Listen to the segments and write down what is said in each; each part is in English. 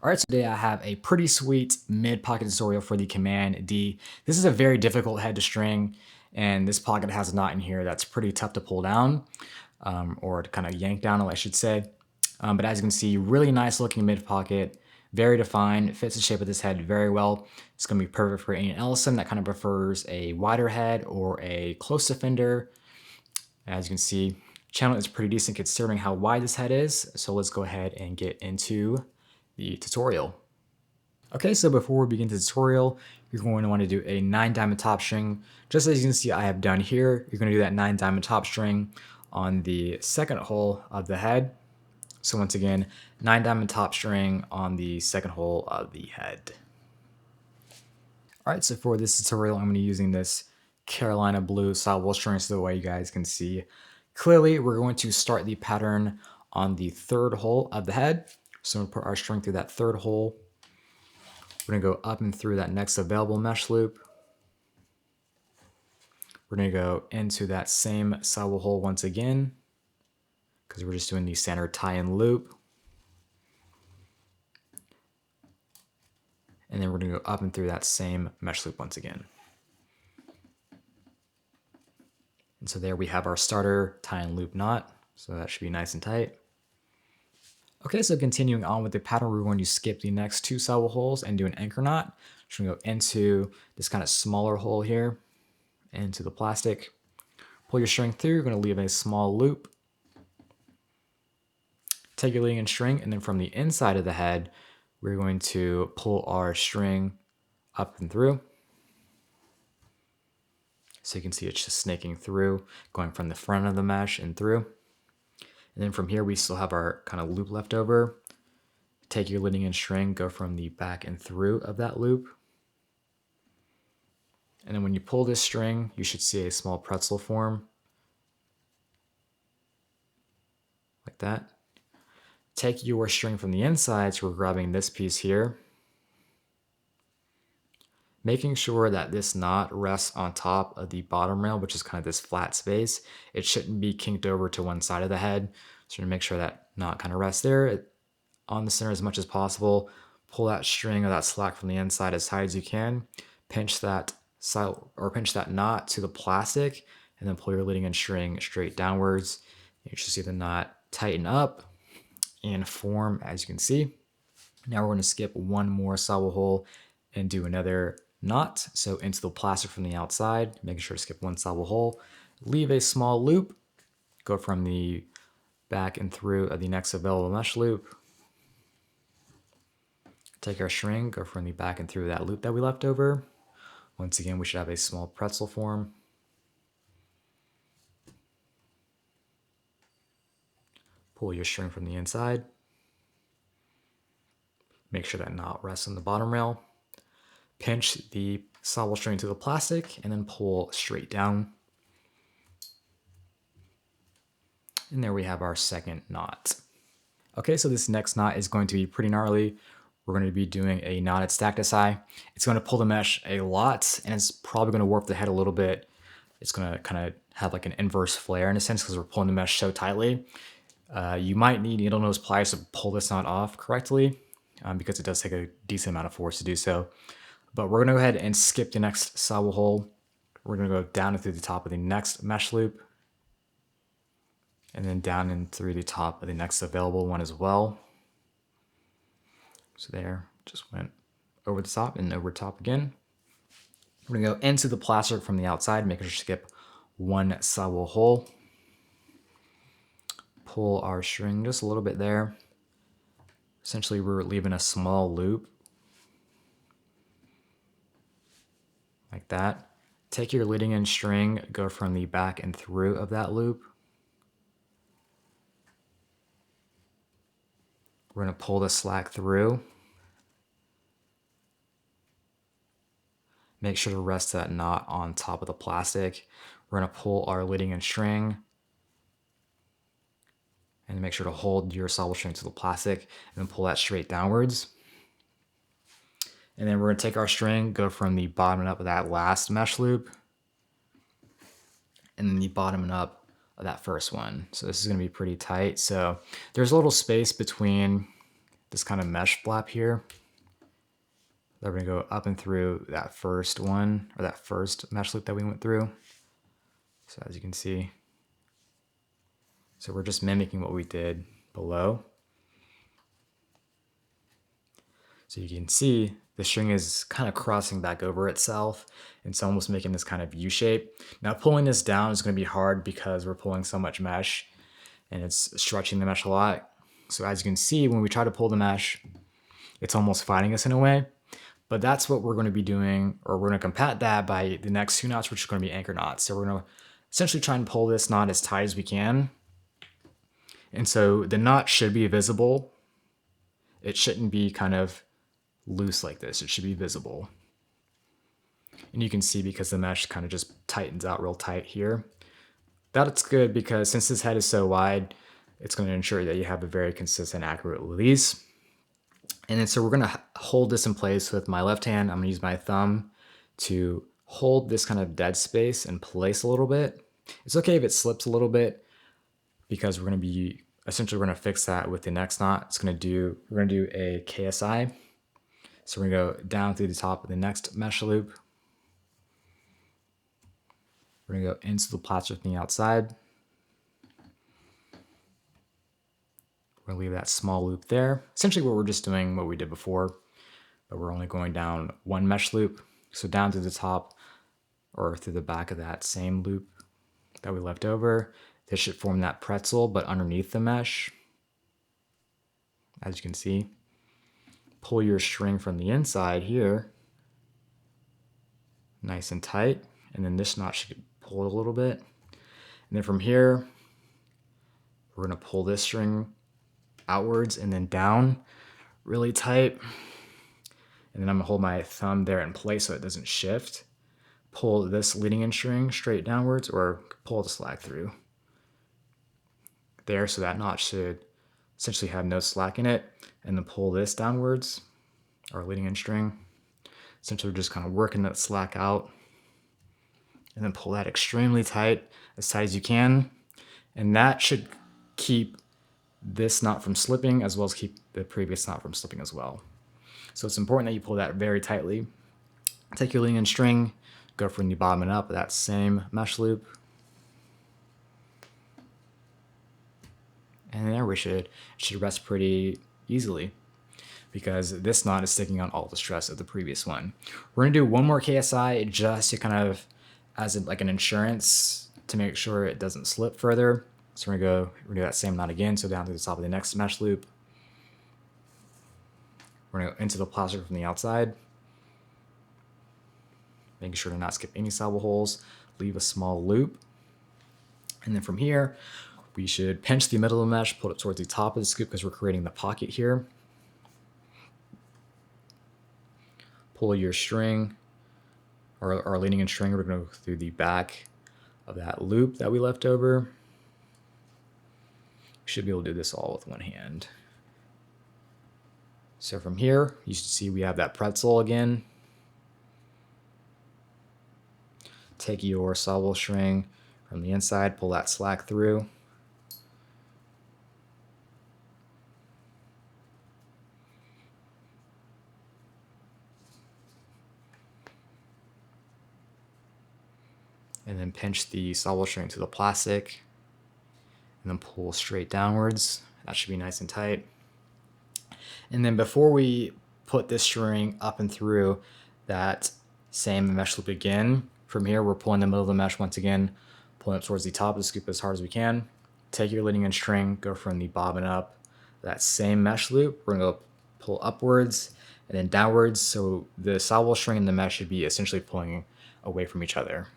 All right, so today I have a pretty sweet mid-pocket tutorial for the Command D. This is a very difficult head to string, and this pocket has a knot in here that's pretty tough to pull down, or to kind of yank down, I should say. But as you can see, really nice looking mid-pocket, very defined, fits the shape of this head very well. It's going to be perfect for any Ellison that kind of prefers a wider head or a close defender. As you can see, channel is pretty decent considering how wide this head is. So let's go ahead and get into the tutorial. Okay, so before we begin the tutorial, you're going to want to do a 9-diamond top string. Just as you can see I have done here, you're going to do that 9-diamond top string on the second hole of the head. So once again, 9-diamond top string on the second hole of the head. All right, so for this tutorial, I'm going to be using this Carolina blue style string, so the way you guys can see clearly, we're going to start the pattern on the third hole of the head. So we'll put our string through that third hole. We're going to go up and through that next available mesh loop. We're going to go into that same sidewall hole once again, because we're just doing the standard tie-in loop. And then we're going to go up and through that same mesh loop once again. And so there we have our starter tie-in loop knot. So that should be nice and tight. Okay, so continuing on with the pattern, we're going to skip the next 2 sidewall holes and do an anchor knot. Just going to go into this kind of smaller hole here, into the plastic. Pull your string through, you're going to leave a small loop. Take your leading string, and then from the inside of the head, we're going to pull our string up and through. So you can see it's just snaking through, going from the front of the mesh and through. And then from here, we still have our kind of loop left over. Take your leading string, go from the back and through of that loop. And then when you pull this string, you should see a small pretzel form. Like that. Take your string from the inside, so we're grabbing this piece here. Making sure that this knot rests on top of the bottom rail, which is kind of this flat space. It shouldn't be kinked over to one side of the head. So to make sure that knot kind of rests there on the center as much as possible. Pull that string or that slack from the inside as tight as you can. Pinch that side or pinch that knot to the plastic, and then pull your leading string straight downwards. You should see the knot tighten up and form, as you can see. Now we're going to skip one more sidewall hole and do another knot. So into the plastic from the outside, making sure to skip one sidewall hole, leave a small loop, go from the back and through of the next available mesh loop. Take our string, go from the back and through that loop that we left over. Once again, we should have a small pretzel form. Pull your string from the inside. Make sure that knot rests on the bottom rail. Pinch the sidewall string to the plastic and then pull straight down. And there we have our second knot. Okay, so this next knot is going to be pretty gnarly. We're going to be doing a knotted stack SI. It's going to pull the mesh a lot, and it's probably going to warp the head a little bit. It's going to kind of have like an inverse flare in a sense because we're pulling the mesh so tightly. You might need needle nose pliers to pull this knot off correctly because it does take a decent amount of force to do so. But we're going to go ahead and skip the next sidewall hole. We're going to go down and through the top of the next mesh loop, and then down and through the top of the next available one as well. So there, just went over the top and over top again. We're going to go into the plastic from the outside, making sure to skip one sidewall hole. Pull our string just a little bit there. Essentially, we're leaving a small loop. Like that. Take your leading string, go from the back and through of that loop. We're going to pull the slack through. Make sure to rest that knot on top of the plastic. We're going to pull our leading string and make sure to hold your sidewall string to the plastic and then pull that straight downwards. And then we're going to take our string, go from the bottom and up of that last mesh loop, and then the bottom and up of that first one. So this is going to be pretty tight. So there's a little space between this kind of mesh flap here. Then we're gonna go up and through that first one, or that first mesh loop that we went through. So as you can see, so we're just mimicking what we did below. So you can see the string is kind of crossing back over itself. It's almost making this kind of U shape. Now pulling this down is going to be hard because we're pulling so much mesh and it's stretching the mesh a lot. So as you can see, when we try to pull the mesh, it's almost fighting us in a way. But that's what we're going to be doing, or we're going to combat that by the next two knots, which are going to be anchor knots. So we're going to essentially try and pull this knot as tight as we can. And so the knot should be visible. It shouldn't be kind of loose like this. It should be visible. And you can see because the mesh kind of just tightens out real tight here. That's good because since this head is so wide, it's going to ensure that you have a very consistent, accurate release. And then so we're going to hold this in place with my left hand. I'm going to use my thumb to hold this kind of dead space in place a little bit. It's okay if it slips a little bit because we're going to be, essentially we're going to fix that with the next knot. We're going to do a KSI. So we're going to go down through the top of the next mesh loop. We're going to go into the plaster from the outside. We're going to leave that small loop there. Essentially what we're just doing what we did before, but we're only going down one mesh loop. So down through the top or through the back of that same loop that we left over. This should form that pretzel, but underneath the mesh. As you can see, pull your string from the inside here, nice and tight. And then this knot should pull it a little bit. And then from here, we're going to pull this string outwards and then down really tight. And then I'm gonna hold my thumb there in place so it doesn't shift. Pull this leading in string straight downwards, or pull the slack through there, so that knot should essentially have no slack in it. And then pull this downwards, our leading in string. Essentially we're just kind of working that slack out. And then pull that extremely tight, as tight as you can. And that should keep this knot from slipping, as well as keep the previous knot from slipping as well. So it's important that you pull that very tightly. Take your leading in string, go from the bottom and up of that same mesh loop. And there we should rest pretty easily because this knot is sticking on all the stress of the previous one. We're gonna do one more KSI just to kind of, as like an insurance to make sure it doesn't slip further. So we're gonna do that same knot again. So down to the top of the next mesh loop. We're gonna go into the plaster from the outside. Making sure to not skip any saddle holes. Leave a small loop. And then from here, we should pinch the middle of the mesh, pull it towards the top of the scoop because we're creating the pocket here. Pull your string, or our leading in string, we're gonna go through the back of that loop that we left over. Should be able to do this all with one hand. So from here, you should see we have that pretzel again. Take your sawable string from the inside, pull that slack through. And then pinch the sawable string to the plastic. And then pull straight downwards. That should be nice and tight. And then before we put this string up and through that same mesh loop again, from here we're pulling the middle of the mesh once again, pulling up towards the top of the scoop as hard as we can. Take your leading in string, go from the bobbin up, that same mesh loop, we're gonna go pull upwards and then downwards, so the sawable string and the mesh should be essentially pulling away from each other.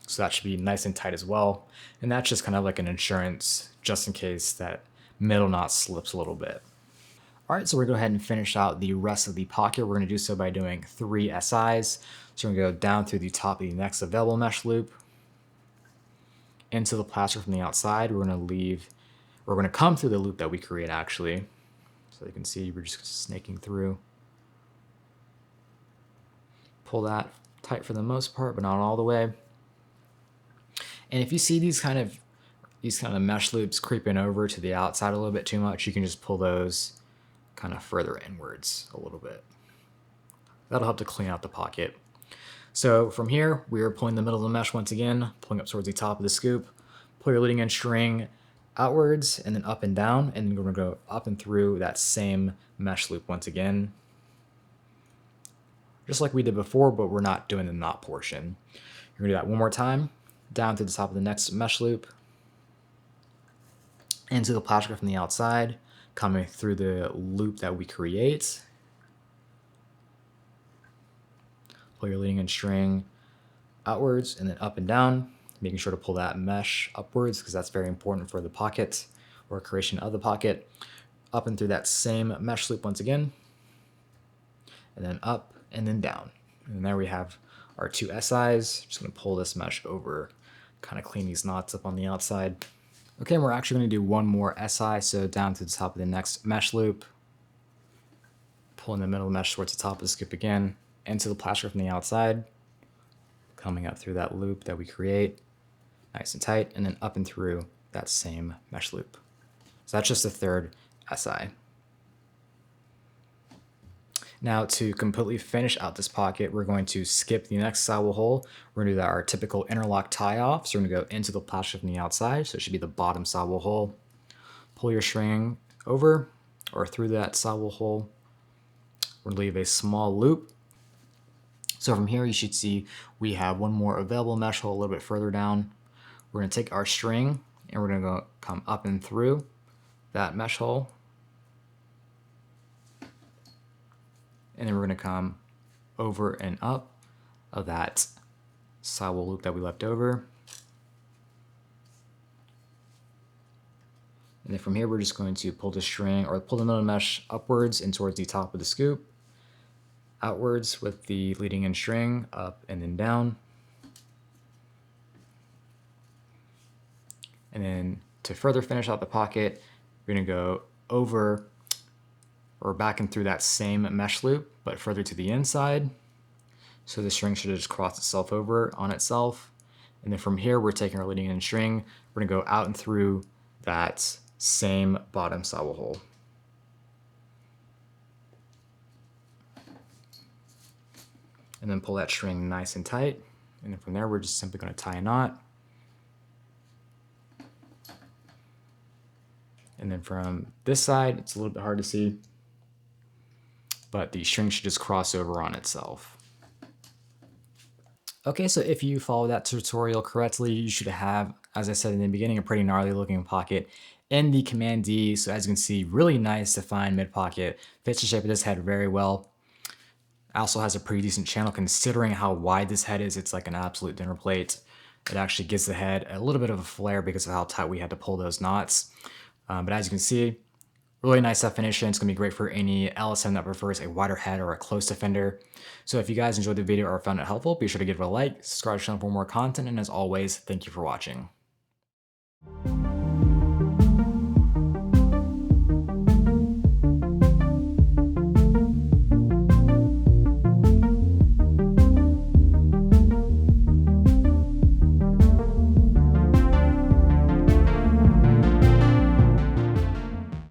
So that should be nice and tight as well. And that's just kind of like an insurance, just in case that middle knot slips a little bit. All right, so we're gonna go ahead and finish out the rest of the pocket. We're gonna do so by doing 3 SIs. So we're gonna go down through the top of the next available mesh loop, into the plaster from the outside. We're gonna come through the loop that we create actually. So you can see we're just snaking through. Pull that tight for the most part, but not all the way. And if you see these kind of mesh loops creeping over to the outside a little bit too much, you can just pull those kind of further inwards a little bit. That'll help to clean out the pocket. So from here, we are pulling the middle of the mesh once again, pulling up towards the top of the scoop, pull your leading edge string outwards and then up and down, and then we're gonna go up and through that same mesh loop once again. Just like we did before, but we're not doing the knot portion. You're gonna do that one more time, down to the top of the next mesh loop, into the plastic from the outside, coming through the loop that we create. Pull your leading edge string outwards and then up and down, making sure to pull that mesh upwards because that's very important for the pocket or creation of the pocket. Up and through that same mesh loop once again, and then up and then down. And there we have our two SIs. Just gonna pull this mesh over, kind of clean these knots up on the outside. Okay, we're actually gonna do one more SI, so down to the top of the next mesh loop, pulling the middle mesh towards the top of the scoop again, into the plaster from the outside, coming up through that loop that we create, nice and tight, and then up and through that same mesh loop. So that's just the third SI. Now to completely finish out this pocket, we're going to skip the next sidewall hole. We're gonna do our typical interlock tie off. So we're gonna go into the plaster from the outside. So it should be the bottom sidewall hole. Pull your string over or through that sidewall hole. We're gonna leave a small loop. So from here, you should see we have one more available mesh hole a little bit further down. We're gonna take our string and we're gonna go come up and through that mesh hole. And then we're gonna come over and up of that sidewall loop that we left over. And then from here, we're just going to pull the string or pull the middle mesh upwards and towards the top of the scoop, outwards with the leading end string, up and then down. And then to further finish out the pocket, we're gonna go over or back and through that same mesh loop, but further to the inside. So the string should just cross itself over on itself. And then from here, we're taking our leading end string. We're gonna go out and through that same bottom sidewall hole. And then pull that string nice and tight. And then from there, we're just simply gonna tie a knot. And then from this side, it's a little bit hard to see, but the string should just cross over on itself. Okay, so if you follow that tutorial correctly, you should have, as I said in the beginning, a pretty gnarly looking pocket in the Command D. So as you can see, really nice defined mid pocket, fits the shape of this head very well. Also has a pretty decent channel considering how wide this head is. It's like an absolute dinner plate. It actually gives the head a little bit of a flare because of how tight we had to pull those knots. But as you can see, really nice definition. It's gonna be great for any LSM that prefers a wider head or a close defender. So if you guys enjoyed the video or found it helpful, be sure to give it a like, subscribe to the channel for more content, and as always, thank you for watching.